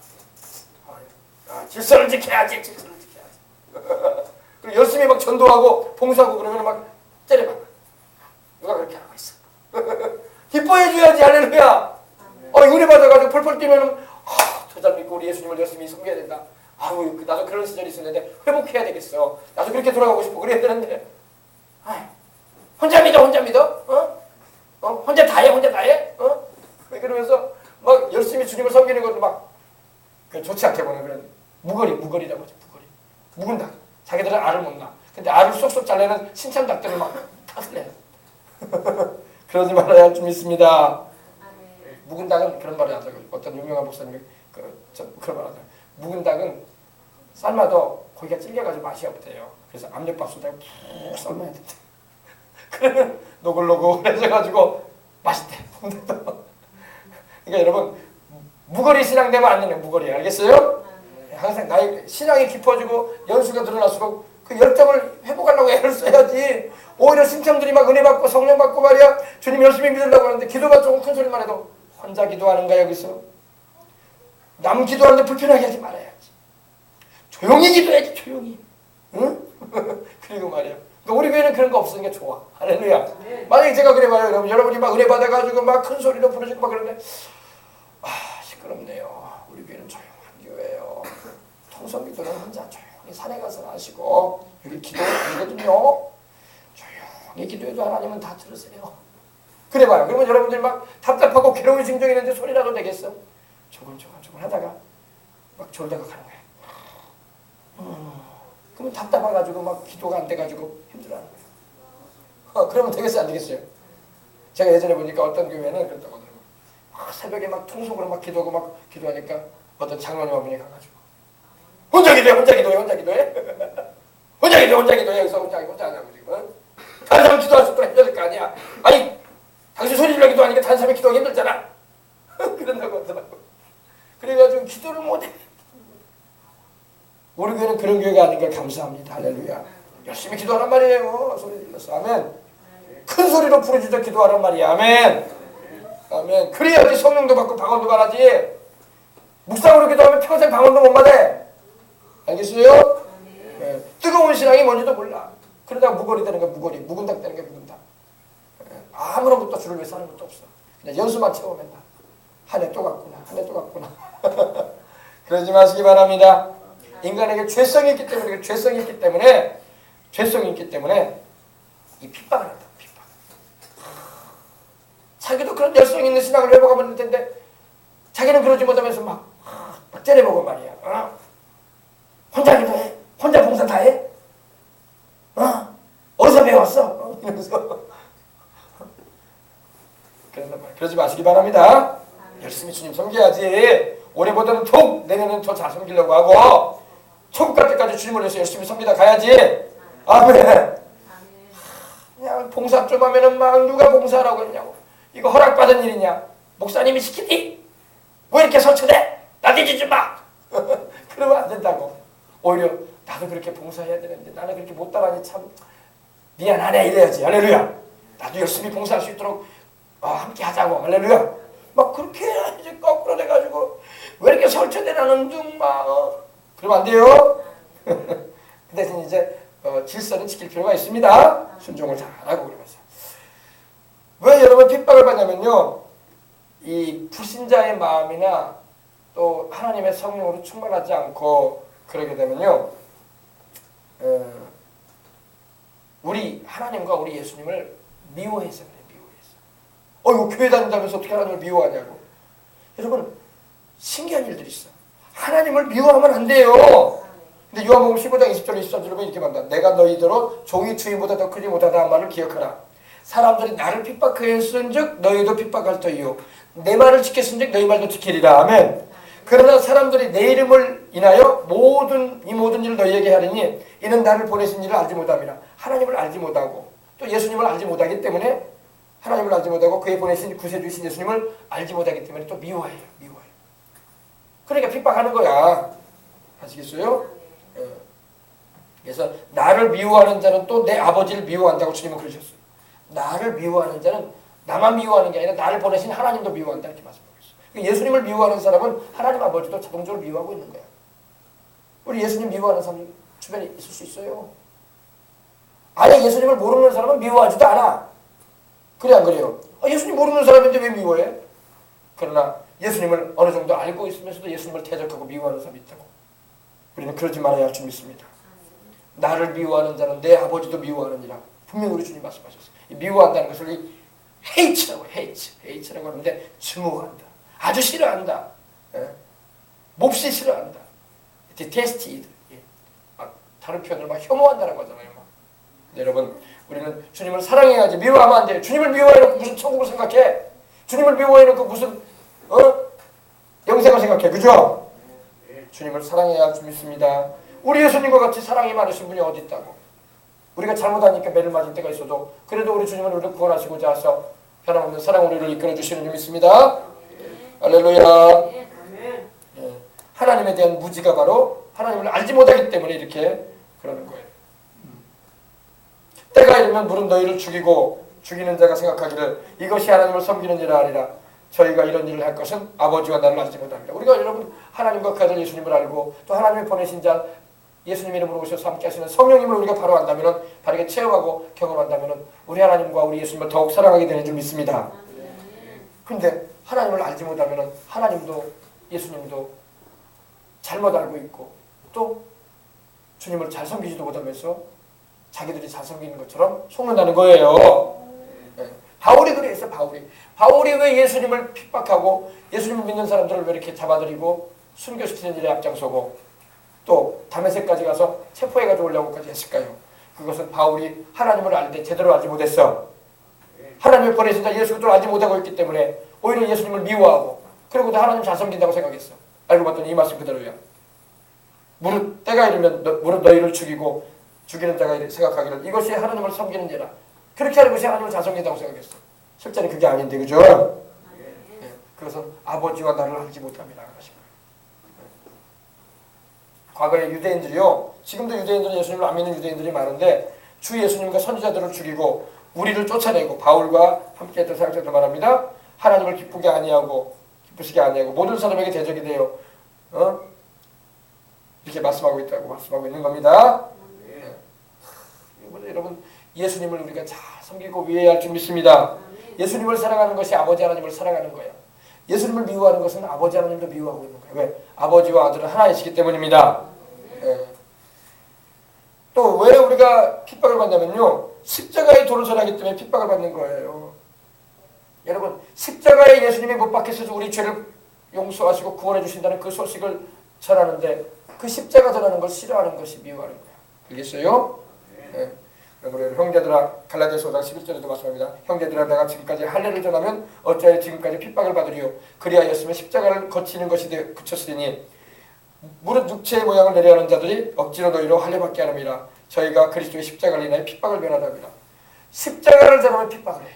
질서를 지켜야지. 질서를 지켜야지. 그리고 열심히 막 전도하고 봉사하고 그러면 막 때려봐. 누가 그렇게 하라고 했어. 기뻐해줘야지. 할렐루야. 은혜 받아가지고 펄펄 뛰면은 저 사람 믿고 우리 예수님을 열심히 섬겨야 된다. 나도 그런 시절이 있었는데 회복해야 되겠어. 나도 그렇게 돌아가고 싶어. 그래야 되는데 혼자 믿어. 혼자 믿어. 혼자 다 해. 혼자 다 해. 그러면서 막 열심히 주님을 섬기는 것도 막 좋지 않게 보는 그런 무거리라고 하죠. 묵은 닭. 자기들은 알을 못 낳아. 근데 알을 쏙쏙 잘라내는 신참 닭들을 막 탓을 해요. 그러지 말아야 할 줄 믿습니다. 묵은 닭은 그런 말을 하더라고요. 어떤 유명한 목사님이 그런 말을 하더라고요. 묵은 닭은 삶아도 고기가 찔겨가지고 맛이 없대요. 그래서 압력밥솥에 푹 삶아야 된대. 그러면 노글노글해져가지고 맛있대. 그러니까 여러분 무거리 신앙 되면 안 되는 무거리. 알겠어요? 항상 나의 신앙이 깊어지고 연수가 늘어날수록 그 열정을 회복하려고 애를 써야지. 오히려 신청들이 막 은혜 받고 성령 받고 말이야. 주님 열심히 믿으려고 하는데 기도가 조금 큰 소리만 해도 혼자 기도하는가 여기서? 남 기도하는데 불편하게 하지 말아야지. 조용히 기도해야지. 조용히. 응? 그리고 말이야. 그러니까 우리 교회는 그런 거 없으니까 좋아. 할렐루야. 만약에 제가 그래 봐요. 여러분이 막 은혜 받아가지고 막 큰 소리로 부르시고 막 그러는데 시끄럽네요. 우리 교회는 조용한 교회예요. 통성기도는 혼자 조용히 산에 가서 하시고 여기 기도는 아니거든요. 조용히 기도해도 하나님은 다 들으세요. 그래 봐요. 그러면 여러분들 막 답답하고 괴로운 심정이 있는데 소리라도 되겠어? 조곤조곤 하다가 막 졸다가 가는 거야. 그러면 답답해가지고 막 기도가 안 돼가지고 힘들어하는 거야. 그러면 되겠어요, 안 되겠어요? 제가 예전에 보니까 어떤 교회는 그랬다고 하더라고요. 새벽에 막 통속으로 막 기도하고 막 기도하니까 어떤 장로님 어머니 가가지고 혼자 기도해. 혼자 기도해. 여기서 혼자 하냐고 지금. 다른 사람 기도할 수 있도록 힘들 거 아니야. 아니, 당신 소리 질러 기도하니까 다른 사람이 기도하기 힘들잖아. 그런다고 하더라고. 그래가지고 기도를 못해. 우리 교회는 그런 교회가 아닌 걸 감사합니다. 할렐루야. 열심히 기도하란 말이에요. 소리 질러서. 아멘. 큰 소리로 부르짖어 기도하란 말이야. 아멘. 아멘. 그래야지 성령도 받고 방언도 받아지. 묵상으로 기도하면 평생 방언도 못 받아. 알겠어요? 네. 뜨거운 신앙이 뭔지도 몰라. 그러다가 무거리 되는 게 무거리, 묵은닭 되는 게 묵은닭. 아무런 것도 주를 위해 사는 것도 없어. 그냥 연수만 채우면 다. 한 해 또 갔구나. 그러지 마시기 바랍니다. 인간에게 죄성이 있기 때문에 이 핍박을 한다. 핍박. 자기도 그런 열성 있는 신앙을 회복하면 될 텐데 자기는 그러지 못하면서 막 째려보고 말이야. 혼자 기도해? 혼자 봉사 다 해? 어디서 배웠어? 이러면서 그러지 마시기 바랍니다. 열심히 주님 섬겨야지. 올해보다는 톡 내년에는 더 잘 섬기려고 하고 천국 갈 때까지 주님을 위해서 열심히 섬기다 가야지. 아멘. 그냥 봉사 좀 하면은 막 누가 봉사라고 했냐고. 이거 허락받은 일이냐? 목사님이 시키니? 왜 이렇게 설쳐대? 나 뒤지지 마. 그러면 안 된다고. 오히려 나도 그렇게 봉사해야 되는데 나는 그렇게 못 따라하니 참 미안하네 이래야지. 할렐루야. 나도 열심히 봉사할 수 있도록 함께 하자고. 할렐루야. 막 그렇게 이제 거꾸로 돼가지고 왜 이렇게 설쳐대 나는 좀 막 그러면 안 돼요. 그 대신 이제 질서는 지킬 필요가 있습니다. 순종을 잘하고 그러면서. 왜 여러분 핍박을 받냐면요. 이 불신자의 마음이나 또 하나님의 성령으로 충만하지 않고 그러게 되면요. 우리 하나님과 우리 예수님을 미워해서 그래요. 이거 교회 다닌다면서 어떻게 하나님을 미워하냐고. 여러분 신기한 일들이 있어. 하나님을 미워하면 안 돼요. 근데 요한복음 15장 20절 23절에 보면 이렇게 말한다. 내가 너희더러 종이 주인보다 더 크지 못하다 한 말을 기억하라. 사람들이 나를 핍박하였은즉 너희도 핍박할 터이요 내 말을 지켰은즉 너희 말도 지키리라. 아멘. 그러나 사람들이 내 이름을 인하여 이 모든 일을 너희에게 하리니 이는 나를 보내신 이를 알지 못함이라. 하나님을 알지 못하고 또 예수님을 알지 못하기 때문에 하나님을 알지 못하고 그에 보내신 구세주이신 예수님을 알지 못하기 때문에 또 미워해요. 그러니까 핍박하는 거야. 아시겠어요? 그래서 나를 미워하는 자는 또 내 아버지를 미워한다고 주님은 그러셨어요. 나를 미워하는 자는 나만 미워하는 게 아니라 나를 보내신 하나님도 미워한다 이렇게 말씀하고 있어요. 예수님을 미워하는 사람은 하나님 아버지도 자동적으로 미워하고 있는 거야. 우리 예수님 미워하는 사람이 주변에 있을 수 있어요. 아예 예수님을 모르는 사람은 미워하지도 않아. 그래 안 그래요? 예수님 모르는 사람인데 왜 미워해? 그러나 예수님을 어느 정도 알고 있으면서도 예수님을 대적하고 미워하는 사람이 있다고. 우리는 그러지 말아야 할 줄 믿습니다. 나를 미워하는 자는 내 아버지도 미워하느니라. 분명히 우리 주님 말씀하셨어요. 이 미워한다는 것을 이 hate라고 hate라고 하는데 증오한다. 아주 싫어한다. 몹시 싫어한다. detested. 다른 표현으로 막 혐오한다라고 하잖아요. 여러분 우리는 주님을 사랑해야지. 미워하면 안 돼요. 주님을 미워해놓고 무슨 천국을 생각해? 주님을 미워해놓고 무슨 영생을 생각해. 그죠? 주님을 사랑해야 할 줄 믿습니다. 우리 예수님과 같이 사랑이 많으신 분이 어디 있다고. 우리가 잘못하니까 매를 맞을 때가 있어도 그래도 우리 주님은 우리를 구원하시고자 해서 변함없는 사랑으로 우리를 이끌어 주시는 줄 믿습니다. 할렐루야. 하나님에 대한 무지가 바로 하나님을 알지 못하기 때문에 이렇게 그러는 거예요. 때가 이르면 물은 너희를 죽이고 죽이는 자가 생각하기를 이것이 하나님을 섬기는 일이 아니라 저희가 이런 일을 할 것은 아버지와 나를 알지 못합니다. 우리가 여러분 하나님과 그 아들 예수님을 알고 또 하나님의 보내신 자 예수님 이름으로 오셔서 함께 하시는 성령님을 우리가 바로 안다면 바르게 체험하고 경험한다면 우리 하나님과 우리 예수님을 더욱 사랑하게 되는 줄 믿습니다. 그런데 하나님을 알지 못하면 하나님도 예수님도 잘못 알고 있고 또 주님을 잘 섬기지도 못하면서 자기들이 잘 섬기는 것처럼 속는다는 거예요. 바울이 그랬어. 바울이 왜 예수님을 핍박하고 예수님을 믿는 사람들을 왜 이렇게 잡아들이고 순교시키는 일에 앞장서고 또 다메섹까지 가서 체포해 가져오려고까지 했을까요? 그것은 바울이 하나님을 알때 제대로 알지 못했어. 하나님을 버리신 자 예수 그리스도를 알지 못하고 있기 때문에 오히려 예수님을 미워하고 그리고도 하나님 잘 섬긴다고 생각했어. 알고 봤더니 이 말씀 그대로야. 무릇 때가 이르면 무릇 너희를 죽이는 자가 생각하기를 이것이 하나님을 섬기는 죄라. 그렇게 하는 것이 하나님을 잘 섬긴다고 생각했어. 실제는 그게 아닌데, 그죠? 네. 그것은 아버지와 나를 알지 못함이라 하신 거예요. 과거에 유대인들이요, 지금도 유대인들은 예수님을 안 믿는 유대인들이 많은데 주 예수님과 선지자들을 죽이고 우리를 쫓아내고 바울과 함께했던 사역자들 말합니다. 하나님을 기쁘시게 아니하고 모든 사람에게 대적이 되어 이렇게 말씀하고 있는 겁니다. 여러분 예수님을 우리가 잘 섬기고 위해야 할 줄 믿습니다. 예수님을 사랑하는 것이 아버지 하나님을 사랑하는 거예요. 예수님을 미워하는 것은 아버지 하나님도 미워하고 있는 거예요. 왜? 아버지와 아들은 하나이시기 때문입니다. 또 왜 우리가 핍박을 받냐면요, 십자가의 도를 전하기 때문에 핍박을 받는 거예요. 여러분, 십자가에 예수님이 못 박히셔서 우리 죄를 용서하시고 구원해 주신다는 그 소식을 전하는데 그 십자가 전하는 걸 싫어하는 것이 미워하는 거예요. 알겠어요? 네. 그러므로 형제들아, 갈라디아서 5장 11절에도 말씀합니다. 형제들아, 내가 지금까지 할례를 전하면 어찌하여 지금까지 핍박을 받으리요. 그리하였으면 십자가를 거치는 것이 그쳤으니 무릇 육체의 모양을 내려하는 자들이 억지로 너희로 할례받게 하느니라. 저희가 그리스도의 십자가를 인하여 핍박을 면하답니다. 십자가를 전하면 핍박을 해.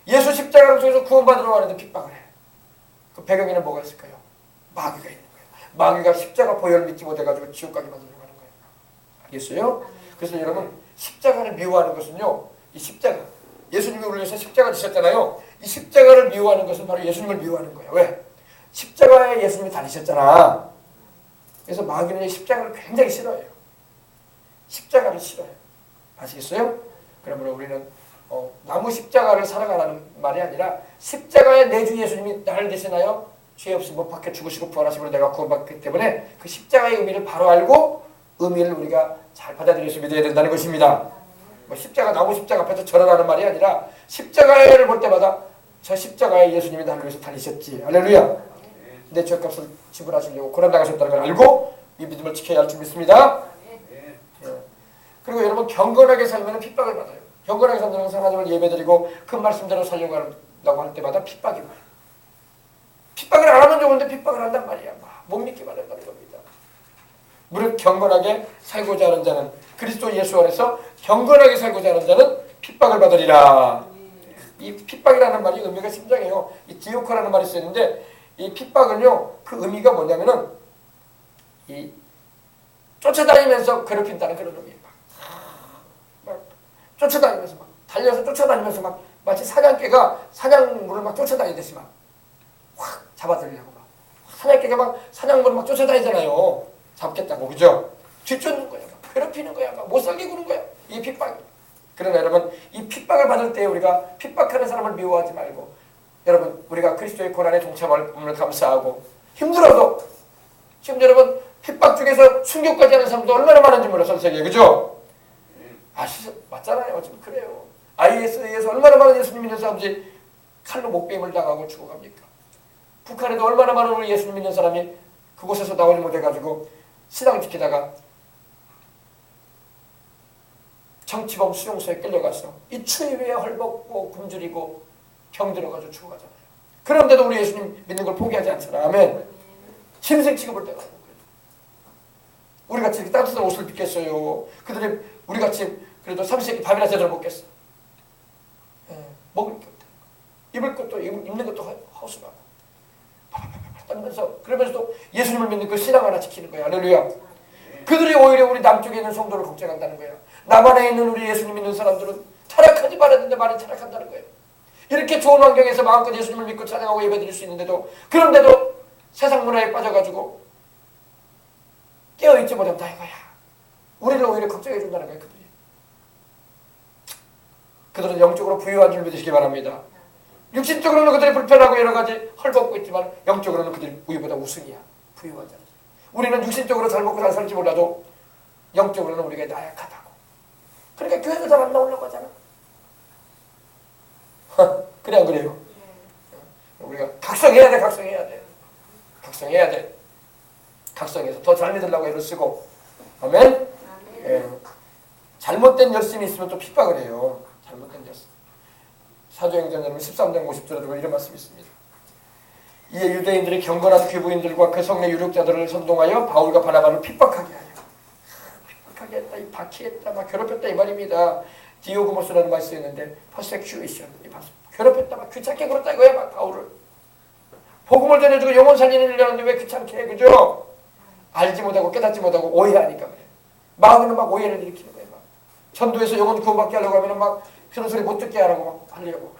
예수 십자가를 통해서 구원받으러 가는데 핍박을 해. 그 배경에는 뭐가 있을까요? 마귀가 있는 거예요. 마귀가 십자가 보혈을 믿지 못해가지고 지옥 가게 만들어 가는 거예요. 알겠어요? 그래서 여러분, 십자가를 미워하는 것은요, 이 십자가, 예수님이 우리를 위해서 십자가 지셨잖아요. 이 십자가를 미워하는 것은 바로 예수님을 미워하는 거예요. 왜? 십자가에 예수님이 달리셨잖아. 그래서 마귀는 십자가를 굉장히 싫어해요. 십자가를 싫어해요. 아시겠어요? 그러므로 우리는 나무 십자가를 살아가라는 말이 아니라 십자가에 내 주 예수님이 나를 대신하여 죄 없이 못 박혀 죽으시고 부활하심으로 내가 구원받기 때문에 그 십자가의 의미를 바로 알고 의미를 우리가 잘 받아들여서 믿어야 된다는 것입니다. 뭐 십자가, 나무 십자가 앞에서 절하라는 말이 아니라 십자가를 볼 때마다 저 십자가에 예수님이 나를 위해서 달리셨지. 할렐루야. 내 죄값을 지불하시려고 고난당하셨다는 걸 알고 이 믿음을 지켜야 할 줄 믿습니다. 그리고 여러분, 경건하게 살면 핍박을 받아요. 경건하게 살면 하나님을 예배드리고 그 말씀대로 살려고 한다고 할 때마다 핍박이 와요. 핍박을 안 하면 좋은데 핍박을 한단 말이야. 못 믿기만 한다는 겁니다. 무릇 경건하게 살고자 하는 자는, 그리스도 예수 안에서 경건하게 살고자 하는 자는 핍박을 받으리라. 이 핍박이라는 말이 의미가 심장해요. 이 디오코라는 말이 쓰였는데 이 핍박은요, 그 의미가 뭐냐면은 이 쫓아다니면서 괴롭힌다는 그런 의미예요. 막 쫓아다니면서 막 달려서 쫓아다니면서 막 마치 사냥개가 사냥물을 막 쫓아다니듯이 막 확 잡아들이려고 막 사냥개가 막 사냥물을 막 쫓아다니잖아요. 잡겠다고, 그죠? 뒤쫓는 거야, 막 괴롭히는 거야, 막 못 살게 구는 거야. 이 핍박. 그러나 여러분, 이 핍박을 받을 때 우리가 핍박하는 사람을 미워하지 말고, 여러분, 우리가 그리스도의 고난에 동참함을 감사하고, 힘들어도 지금 여러분 핍박 중에서 순교까지 하는 사람도 얼마나 많은지 몰라요, 전 세계에. 그죠? 맞잖아요. 지금 그래요. IS에 의해서 얼마나 많은 예수님 믿는 사람들이 칼로 목베임을 당하고 죽어갑니까? 북한에도 얼마나 많은 우리 예수님 믿는 사람이 그곳에서 나오지 못해가지고 신앙 지키다가 정치범 수용소에 끌려가서 이 추위 위에 헐벗고 굶주리고 병들어가지고 죽어가잖아요. 그런데도 우리 예수님 믿는 걸 포기하지 않잖아. 아멘. 신생 취급을 때가 없는 거예요. 우리같이 이렇게 따뜻한 옷을 입겠어요. 그들이 우리같이 그래도 삼시세끼 밥이나 제대로 먹겠어. 먹을 게 없다. 입을 것도 입는 것도 허술하고 떨면서, 그러면서도 예수님을 믿는 그 신앙 하나 지키는 거야. 할렐루야. 그들이 오히려 우리 남쪽에 있는 성도를 걱정한다는 거야. 남한에 있는 우리 예수님 믿는 사람들은 타락하지 말았는데 많이 타락한다는 거예요. 이렇게 좋은 환경에서 마음껏 예수님을 믿고 찬양하고 예배드릴 수 있는데도, 그런데도 세상 문화에 빠져가지고 깨어있지 못한다 이거야. 우리를 오히려 걱정해 준다는 거예요. 그들은 영적으로 부유한 줄 믿으시기 바랍니다. 육신적으로는 그들이 불편하고 여러 가지 헐벗고 있지만 영적으로는 그들이 우리보다 우승이야. 부유하잖아. 우리는 육신적으로 잘 먹고 잘 살지 몰라도 영적으로는 우리가 나약하다고. 그러니까 교회도 잘 안 나오려고 하잖아. 그래 안 그래요? 우리가 각성해야 돼. 각성해야 돼. 각성해야 돼. 각성해서 더 잘 믿으려고 애를 쓰고. 아멘? 예. 잘못된 열심이 있으면 또 핍박을 해요. 잘못된 열심. 사도행전 여러분 13장 50절에 보면 이런 말씀이 있습니다. 이에 유대인들이 경건한 귀부인들과 그 성내 유력자들을 선동하여 바울과 바나바를 핍박하게 하여. 핍박하게 했다, 이 박해했다, 막 괴롭혔다 이 말입니다. 디오고모스라는 말이 쓰였는데 persecution, 괴롭혔다, 막 귀찮게 굴었다 이거야, 막 바울을. 복음을 전해주고 영혼 살리는 일을 하는데 왜 귀찮게 해, 그죠? 알지 못하고 깨닫지 못하고 오해하니까 그래. 마음에는 막 오해를 일으키는 거예요. 막. 전도에서 영혼 구원받게 하려고 하면 막 그런 소리 못 듣게 하라고 막 하려고.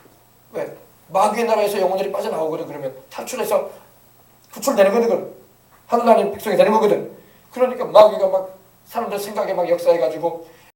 왜? 마귀의 나라에서 영혼들이 빠져나오거든. 그러면 탈출해서 구출되는 거거든. 하늘나라의 백성이 되는 거거든. 그러니까 마귀가 막 사람들 생각에 막 역사해가지고